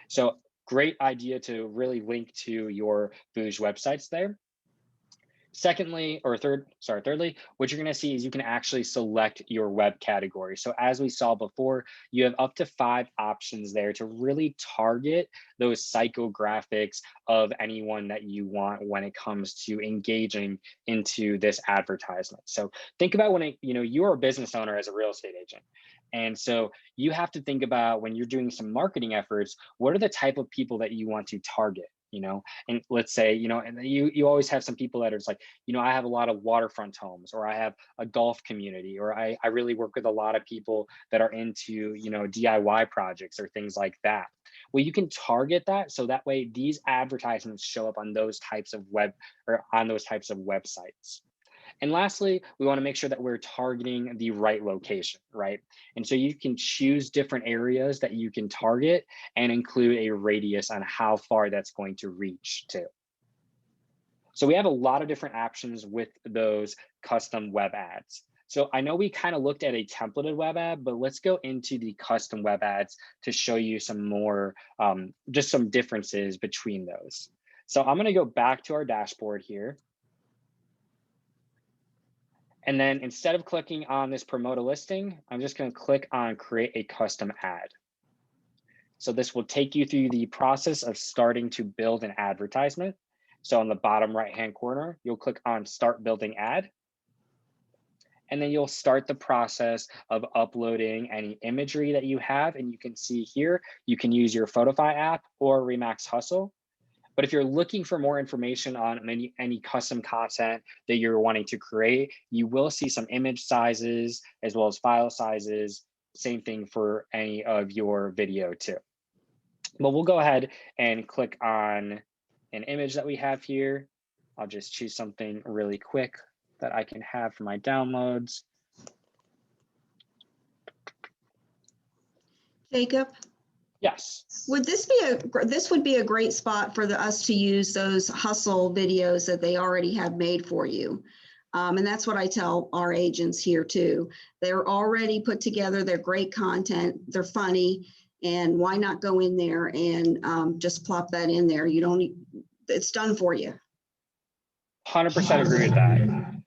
So great idea to really link to your Boosh websites there. Thirdly, what you're going to see is you can actually select your web category. So as we saw before, you have up to 5 options there to really target those psychographics of anyone that you want when it comes to engaging into this advertisement. So think about when you're a business owner as a real estate agent. And so you have to think about when you're doing some marketing efforts, what are the type of people that you want to target? And let's say, and you always have some people that are just like, I have a lot of waterfront homes, or I have a golf community, or I really work with a lot of people that are into, DIY projects or things like that. Well, you can target that. So that way these advertisements show up on those types of websites. And lastly, we want to make sure that we're targeting the right location, right? And so you can choose different areas that you can target and include a radius on how far that's going to reach to. So we have a lot of different options with those custom web ads. So I know we kind of looked at a templated web ad, but let's go into the custom web ads to show you some more, just some differences between those. So I'm going to go back to our dashboard here. And then instead of clicking on this promote a listing, I'm just going to click on create a custom ad. So this will take you through the process of starting to build an advertisement. So on the bottom right-hand corner, you'll click on start building ad. And then you'll start the process of uploading any imagery that you have. And you can see here, you can use your Photofy app or Remax Hustle. But if you're looking for more information on any custom content that you're wanting to create, you will see some image sizes as well as file sizes. Same thing for any of your video too. But we'll go ahead and click on an image that we have here. I'll just choose something really quick that I can have for my downloads. Jacob? Yes. Would this would be a great spot for us to use those hustle videos that they already have made for you. And that's what I tell our agents here too. They're already put together, they're great content, they're funny, and why not go in there and just plop that in there? You don't need, it's done for you. 100% agree with that.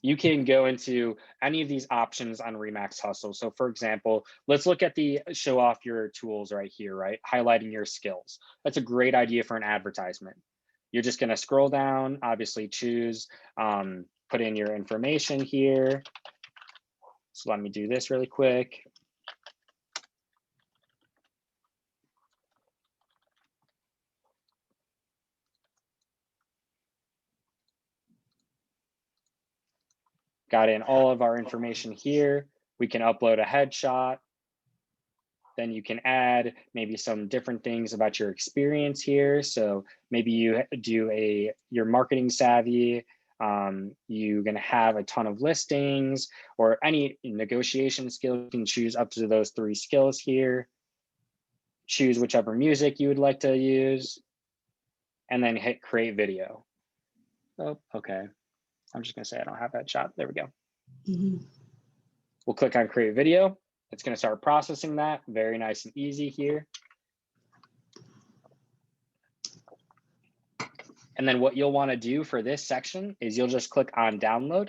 You can go into any of these options on Remax Hustle. So for example, let's look at the show off your tools right here, right? Highlighting your skills. That's a great idea for an advertisement. You're just gonna scroll down, obviously choose, put in your information here. So let me do this really quick. Got in all of our information here. We can upload a headshot. Then you can add maybe some different things about your experience here. So maybe you do you're marketing savvy, you're gonna have a ton of listings or any negotiation skill. You can choose up to those 3 skills here. Choose whichever music you would like to use and then hit create video. Oh, okay. I'm just gonna say I don't have that shot. There we go. We'll click on create video. It's gonna start processing that. Very nice and easy here. And then what you'll wanna do for this section is you'll just click on download.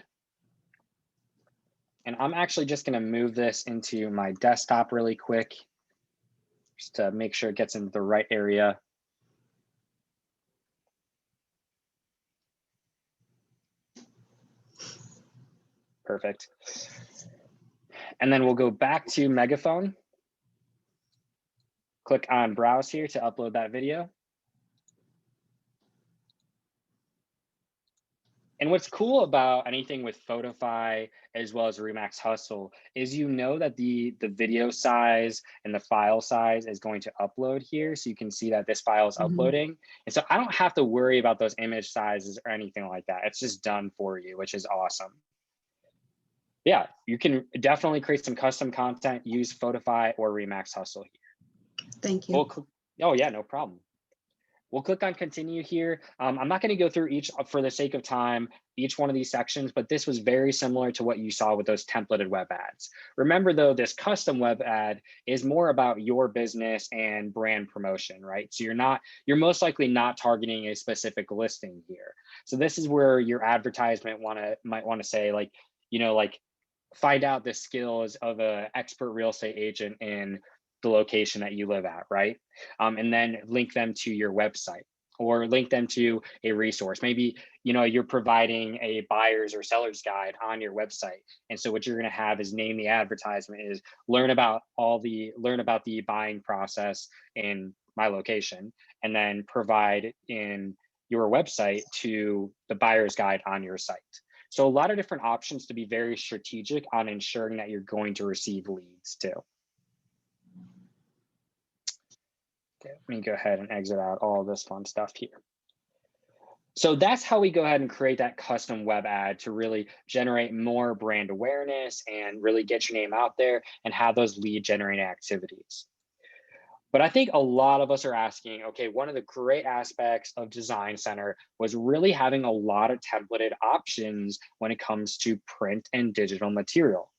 And I'm actually just gonna move this into my desktop really quick, just to make sure it gets into the right area. Perfect. And then we'll go back to Megaphone. Click on browse here to upload that video. And what's cool about anything with Photify as well as Remax Hustle is you know that the video size and the file size is going to upload here. So you can see that this file is uploading. And so I don't have to worry about those image sizes or anything like that. It's just done for you, which is awesome. Yeah, you can definitely create some custom content, use Photify or Remax Hustle here. Thank you. Oh yeah, no problem. We'll click on continue here. I'm not gonna go through each, for the sake of time, each one of these sections, but this was very similar to what you saw with those templated web ads. Remember though, this custom web ad is more about your business and brand promotion, right? So you're most likely not targeting a specific listing here. So this is where your advertisement might wanna say like, like find out the skills of an expert real estate agent in the location that you live at, right? And then link them to your website or link them to a resource. Maybe, you're providing a buyer's or seller's guide on your website. And so what you're gonna have is name the advertisement is learn about the buying process in my location, and then provide in your website to the buyer's guide on your site. So a lot of different options to be very strategic on ensuring that you're going to receive leads too. Okay, let me go ahead and exit out all this fun stuff here. So that's how we go ahead and create that custom web ad to really generate more brand awareness and really get your name out there and have those lead generating activities. But I think a lot of us are asking, okay, one of the great aspects of Design Center was really having a lot of templated options when it comes to print and digital material.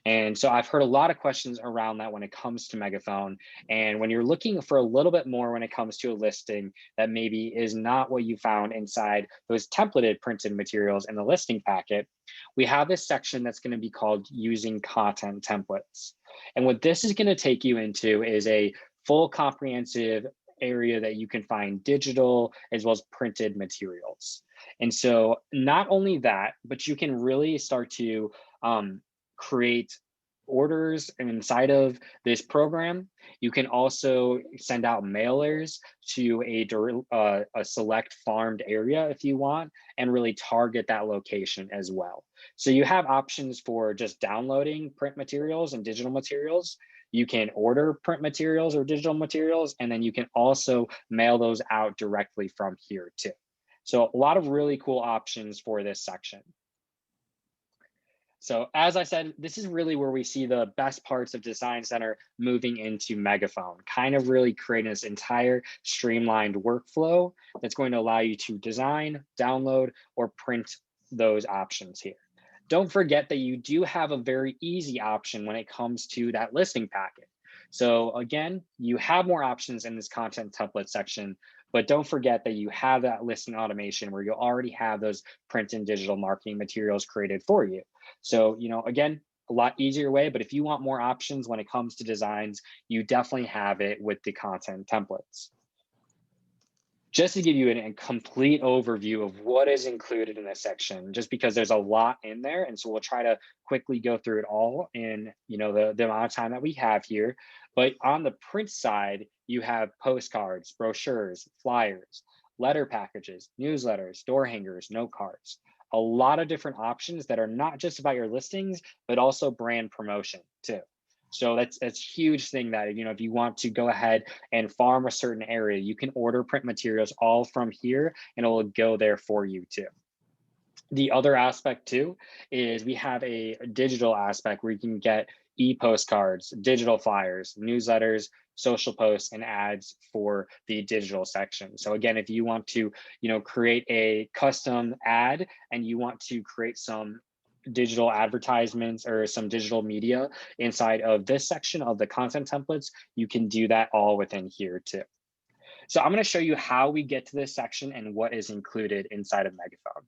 And so I've heard a lot of questions around that when it comes to Megaphone. And when you're looking for a little bit more when it comes to a listing that maybe is not what you found inside those templated printed materials in the listing packet, we have this section that's going to be called using content templates. And what this is going to take you into is a full comprehensive area that you can find digital as well as printed materials. And so not only that, but you can really start to create orders inside of this program. You can also send out mailers to a select farmed area if you want, and really target that location as well. So you have options for just downloading print materials and digital materials. You can order print materials or digital materials, and then you can also mail those out directly from here too. So a lot of really cool options for this section. So as I said, this is really where we see the best parts of Design Center moving into Megaphone, kind of really creating this entire streamlined workflow that's going to allow you to design, download, or print those options here. Don't forget that you do have a very easy option when it comes to that listing packet. So again, you have more options in this content template section, but don't forget that you have that listing automation where you already have those print and digital marketing materials created for you. So, again, a lot easier way, but if you want more options when it comes to designs, you definitely have it with the content templates. Just to give you a complete overview of what is included in this section, just because there's a lot in there. And so we'll try to quickly go through it all in the amount of time that we have here. But on the print side, you have postcards, brochures, flyers, letter packages, newsletters, door hangers, note cards. A lot of different options that are not just about your listings, but also brand promotion too. So that's a huge thing that, if you want to go ahead and farm a certain area, you can order print materials all from here and it will go there for you too. The other aspect too is we have a digital aspect where you can get e-postcards, digital flyers, newsletters, social posts, and ads for the digital section. So again, if you want to, create a custom ad and you want to create some digital advertisements or some digital media inside of this section of the content templates, you can do that all within here too. So I'm going to show you how we get to this section and what is included inside of Megaphone.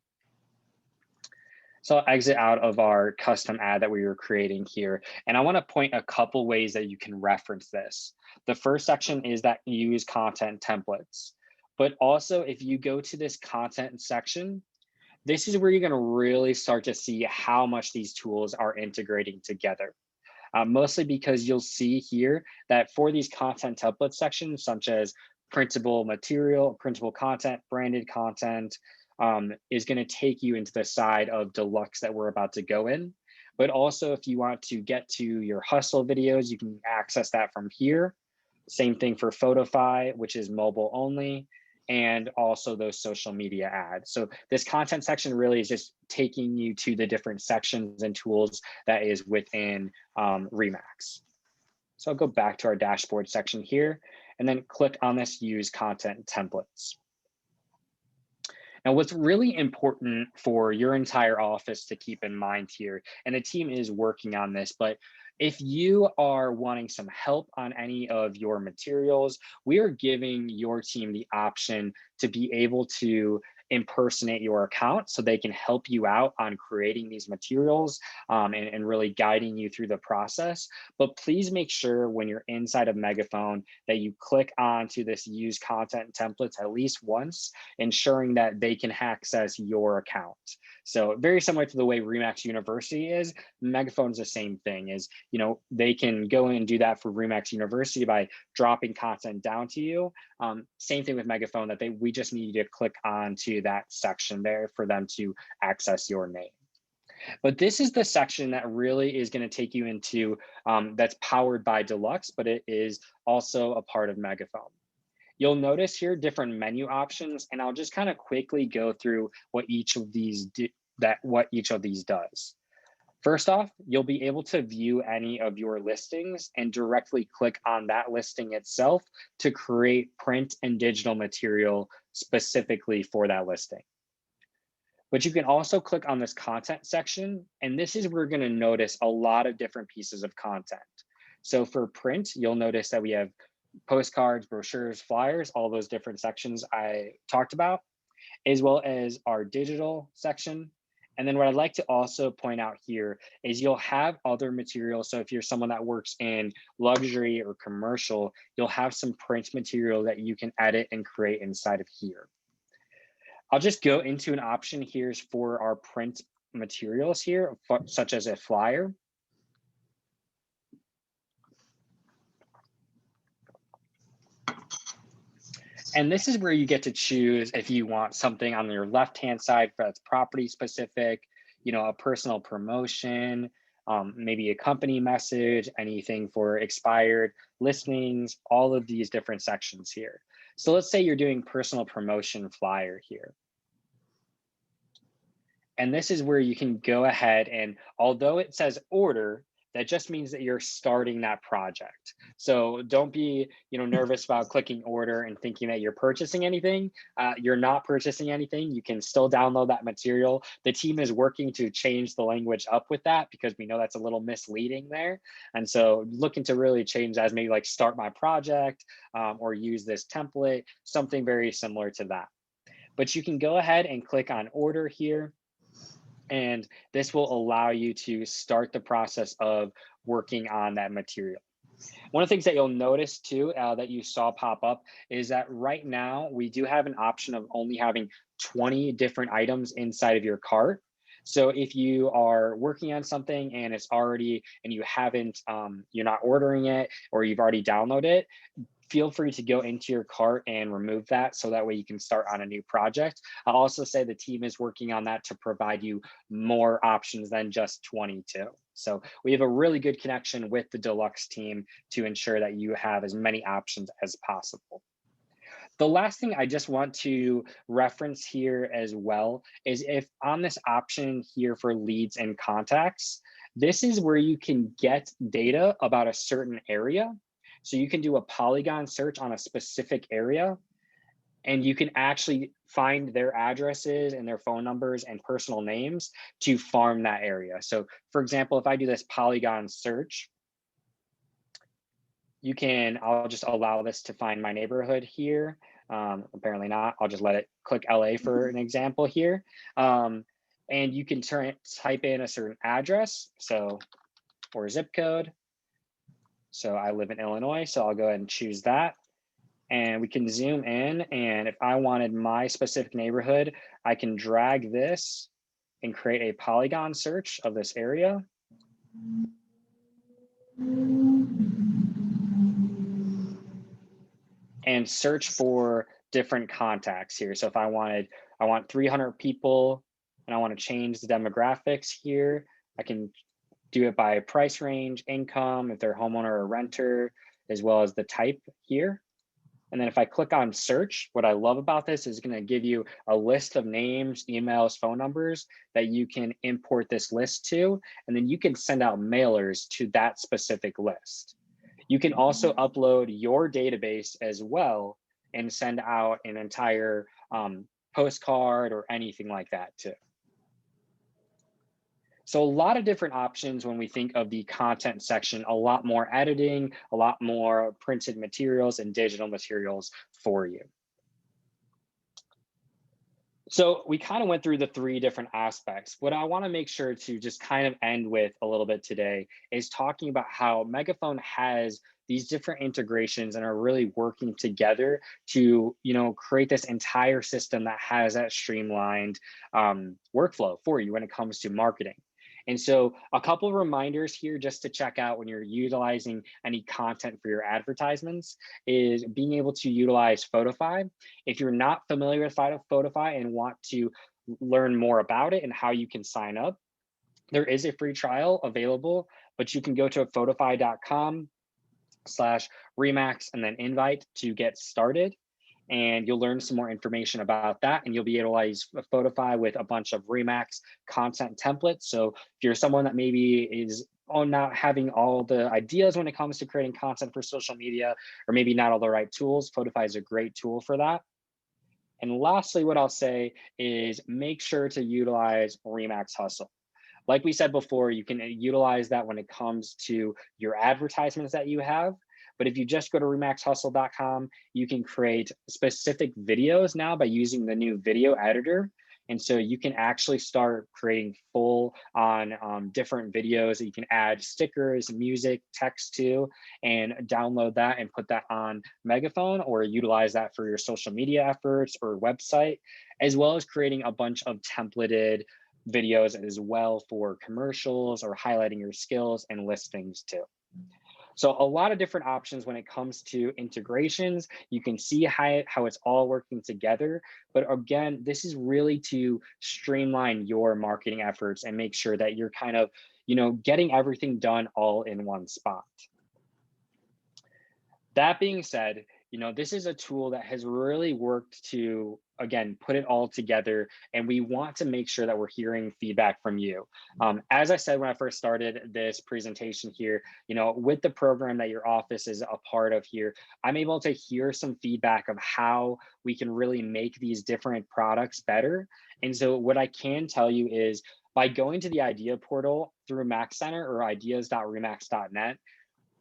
So I'll exit out of our custom ad that we were creating here. And I want to point a couple ways that you can reference this. The first section is that use content templates. But also if you go to this content section, this is where you're going to really start to see how much these tools are integrating together. Mostly because you'll see here that for these content template sections, such as printable material, printable content, branded content, is going to take you into the side of deluxe that we're about to go in. But also if you want to get to your hustle videos, you can access that from here. Same thing for Photofy, which is mobile only, and also those social media ads. So this content section really is just taking you to the different sections and tools that is within Remax. So I'll go back to our dashboard section here and then click on this use content templates. Now, what's really important for your entire office to keep in mind here, and the team is working on this, but if you are wanting some help on any of your materials, we are giving your team the option to be able to impersonate your account so they can help you out on creating these materials and really guiding you through the process. But please make sure when you're inside of Megaphone that you click onto this use content templates at least once, ensuring that they can access your account. So very similar to the way Remax University is, Megaphone's the same thing. Is they can go in and do that for Remax University by dropping content down to you. Same thing with Megaphone, that we just need you to click on to that section there for them to access your name. But this is the section that really is going to take you into that's powered by Deluxe, but it is also a part of Megaphone. You'll notice here different menu options, and I'll just kind of quickly go through what each of these does. First off, you'll be able to view any of your listings and directly click on that listing itself to create print and digital material specifically for that listing. But you can also click on this content section, and this is where you're going to notice a lot of different pieces of content. So for print, you'll notice that we have postcards, brochures, flyers, all those different sections I talked about, as well as our digital section. And then what I'd like to also point out here is you'll have other materials. So if you're someone that works in luxury or commercial, you'll have some print material that you can edit and create inside of here. I'll just go into an option here for our print materials here, such as a flyer. And this is where you get to choose if you want something on your left-hand side that's property specific, a personal promotion, maybe a company message, anything for expired listings, all of these different sections here. So let's say you're doing personal promotion flyer here. And this is where you can go ahead and, although it says order, that just means that you're starting that project. So don't be, nervous about clicking order and thinking that you're purchasing anything. You're not purchasing anything. You can still download that material. The team is working to change the language up with that because we know that's a little misleading there. And so looking to really change that as maybe like start my project or use this template, something very similar to that. But you can go ahead and click on order here. And this will allow you to start the process of working on that material. One of the things that you'll notice too, that you saw pop up is that right now we do have an option of only having 20 different items inside of your cart. So if you are working on something and it's already, and you haven't, you're not ordering it or you've already downloaded it, feel free to go into your cart and remove that so that way you can start on a new project. I'll also say the team is working on that to provide you more options than just 22. So we have a really good connection with the Deluxe team to ensure that you have as many options as possible. The last thing I just want to reference here as well is if on this option here for leads and contacts, this is where you can get data about a certain area. So you can do a polygon search on a specific area and you can actually find their addresses and their phone numbers and personal names to farm that area. So for example, if I do this polygon search, I'll just allow this to find my neighborhood here. Apparently not, I'll just let it click LA for an example here. And you can type in a certain address, or zip code. So I live in Illinois, so I'll go ahead and choose that. And we can zoom in, and if I wanted my specific neighborhood, I can drag this and create a polygon search of this area. And search for different contacts here. So if I want 300 people and I want to change the demographics here, I can do it by price range, income, if they're homeowner or renter, as well as the type here. And then if I click on search, what I love about this is going to give you a list of names, emails, phone numbers that you can import this list to, and then you can send out mailers to that specific list. You can also upload your database as well and send out an entire postcard or anything like that too. So a lot of different options when we think of the content section, a lot more editing, a lot more printed materials and digital materials for you. So we kind of went through the 3 different aspects. What I want to make sure to just kind of end with a little bit today is talking about how Megaphone has these different integrations and are really working together to, create this entire system that has that streamlined workflow for you when it comes to marketing. And so a couple of reminders here just to check out when you're utilizing any content for your advertisements is being able to utilize Photify. If you're not familiar with Photify and want to learn more about it and how you can sign up, there is a free trial available, but you can go to photify.com/Remax and then invite to get started. And you'll learn some more information about that, and you'll be able to use Photify with a bunch of Remax content templates. So if you're someone that maybe is not having all the ideas when it comes to creating content for social media, or maybe not all the right tools, Photify is a great tool for that. And lastly, what I'll say is make sure to utilize Remax Hustle. Like we said before, you can utilize that when it comes to your advertisements that you have. But if you just go to remaxhustle.com, you can create specific videos now by using the new video editor. And so you can actually start creating full on different videos that you can add stickers, music, text to, and download that and put that on Megaphone or utilize that for your social media efforts or website, as well as creating a bunch of templated videos as well for commercials or highlighting your skills and listings too. So a lot of different options when it comes to integrations. You can see how it's all working together. But again, this is really to streamline your marketing efforts and make sure that you're kind of, getting everything done all in one spot. That being said, this is a tool that has really worked to, again, put it all together. And we want to make sure that we're hearing feedback from you. As I said when I first started this presentation here, with the program that your office is a part of here, I'm able to hear some feedback of how we can really make these different products better. And so what I can tell you is by going to the idea portal through Mac Center or ideas.remax.net,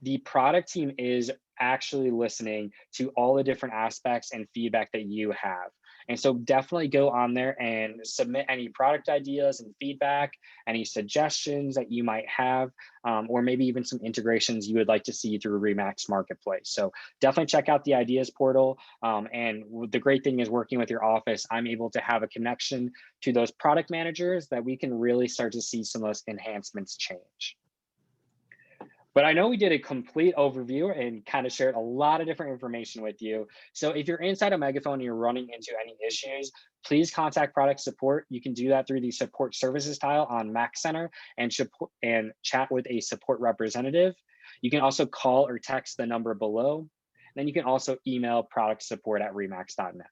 the product team is actually listening to all the different aspects and feedback that you have. And so definitely go on there and submit any product ideas and feedback, any suggestions that you might have, or maybe even some integrations you would like to see through Remax Marketplace. So definitely check out the ideas portal. And the great thing is working with your office, I'm able to have a connection to those product managers that we can really start to see some of those enhancements change. But I know we did a complete overview and kind of shared a lot of different information with you. So if you're inside a Megaphone and you're running into any issues, please contact product support. You can do that through the support services tile on Mac Center and chat with a support representative. You can also call or text the number below. And then you can also email product support@remax.net.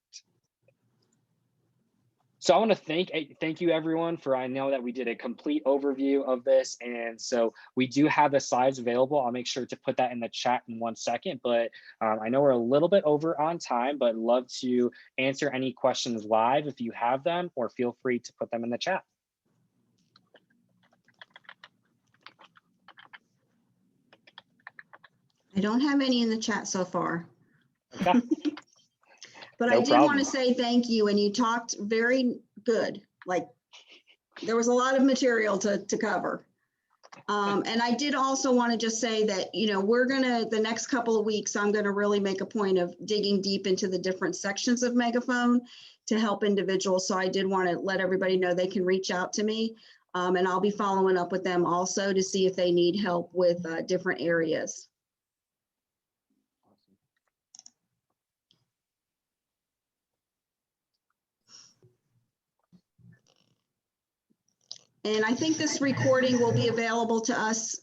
So I want to thank you everyone for, I know that we did a complete overview of this. And so we do have the slides available. I'll make sure to put that in the chat in 1 second, but I know we're a little bit over on time, but love to answer any questions live if you have them, or feel free to put them in the chat. I don't have any in the chat so far. Okay. But No I did want to say thank you, and you talked very good. Like, there was a lot of material to cover. And I did also want to just say that, we're the next couple of weeks, I'm going to really make a point of digging deep into the different sections of Megaphone to help individuals. So I did want to let everybody know they can reach out to me, and I'll be following up with them also to see if they need help with different areas. And I think this recording will be available to us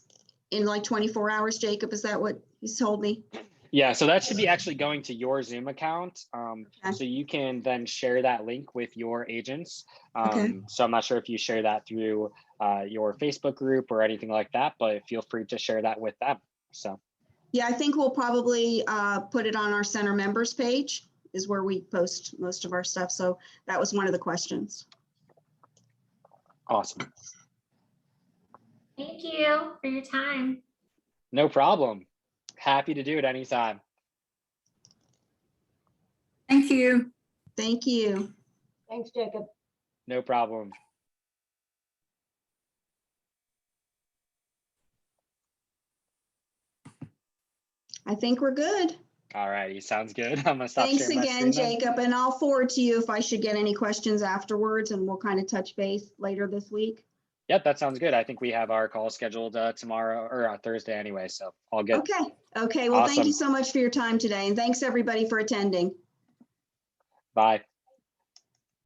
in like 24 hours, Jacob. Is that what he's told me? Yeah, so that should be actually going to your Zoom account. Okay. So you can then share that link with your agents. Okay. So I'm not sure if you share that through your Facebook group or anything like that, but feel free to share that with them. So. Yeah, I think we'll probably put it on our center members page is where we post most of our stuff. So that was one of the questions. Awesome. Thank you for your time. No problem. Happy to do it anytime. Thank you. Thank you. Thanks, Jacob. No problem. I think we're good. All righty, sounds good. I'm gonna stop Thanks sharing my again, screen Jacob, and I'll forward to you if I should get any questions afterwards, and we'll kind of touch base later this week. Yep, that sounds good. I think we have our call scheduled tomorrow or Thursday anyway, so all good. Okay. Well, Awesome. Thank you so much for your time today, and thanks everybody for attending. Bye.